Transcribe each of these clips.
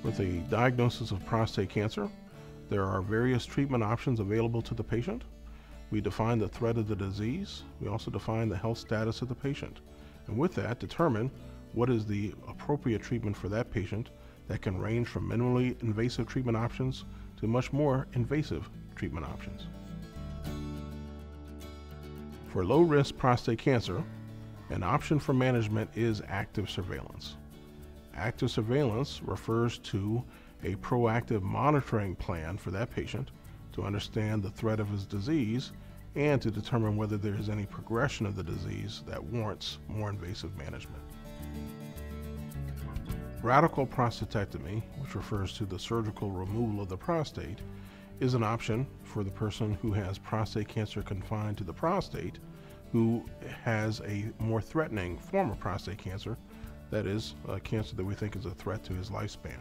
With a diagnosis of prostate cancer, there are various treatment options available to the patient. We define the threat of the disease. We also define the health status of the patient. And with that, determine what is the appropriate treatment for that patient that can range from minimally invasive treatment options to much more invasive treatment options. For low-risk prostate cancer, an option for management is active surveillance. Active surveillance refers to a proactive monitoring plan for that patient to understand the threat of his disease and to determine whether there is any progression of the disease that warrants more invasive management. Radical prostatectomy, which refers to the surgical removal of the prostate, is an option for the person who has prostate cancer confined to the prostate, who has a more threatening form of prostate cancer, that is, a cancer that we think is a threat to his lifespan.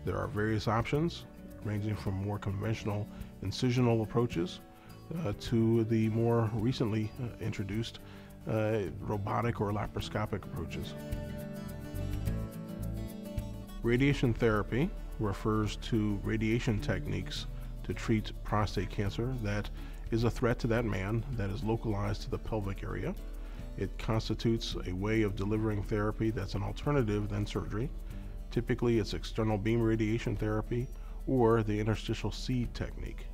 There are various options, ranging from more conventional incisional approaches to the more recently introduced robotic or laparoscopic approaches. Radiation therapy refers to radiation techniques to treat prostate cancer that is a threat to that man, that is localized to the pelvic area. It constitutes a way of delivering therapy that's an alternative than surgery. Typically, it's external beam radiation therapy or the interstitial seed technique.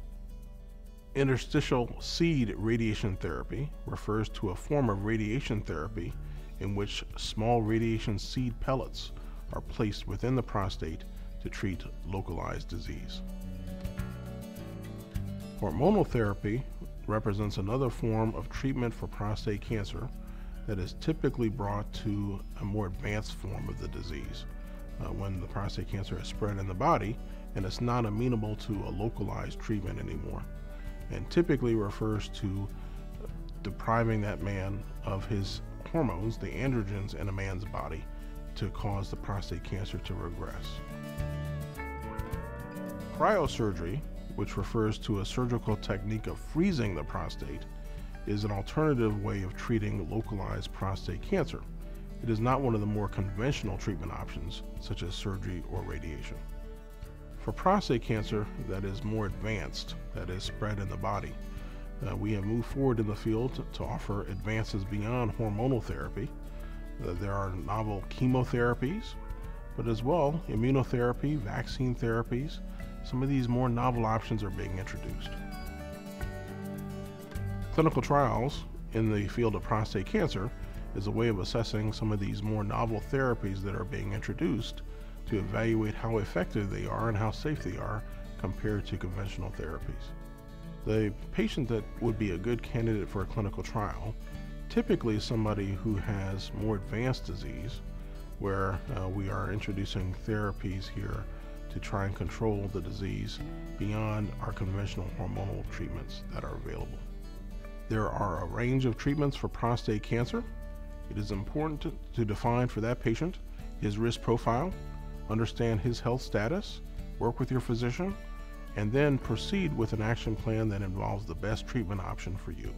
Interstitial seed radiation therapy refers to a form of radiation therapy in which small radiation seed pellets are placed within the prostate to treat localized disease. Hormonal therapy represents another form of treatment for prostate cancer that is typically brought to a more advanced form of the disease when the prostate cancer is spread in the body and it's not amenable to a localized treatment anymore, and typically refers to depriving that man of his hormones, the androgens in a man's body, to cause the prostate cancer to regress. Cryosurgery, which refers to a surgical technique of freezing the prostate, is an alternative way of treating localized prostate cancer. It is not one of the more conventional treatment options, such as surgery or radiation. For prostate cancer that is more advanced, that is spread in the body, we have moved forward in the field to offer advances beyond hormonal therapy. There are novel chemotherapies, but as well immunotherapy, vaccine therapies. Some of these more novel options are being introduced. Clinical trials in the field of prostate cancer is a way of assessing some of these more novel therapies that are being introduced to evaluate how effective they are and how safe they are compared to conventional therapies. The patient that would be a good candidate for a clinical trial typically is somebody who has more advanced disease, where we are introducing therapies here to try and control the disease beyond our conventional hormonal treatments that are available. There are a range of treatments for prostate cancer. It is important to define for that patient his risk profile, understand his health status, work with your physician, and then proceed with an action plan that involves the best treatment option for you.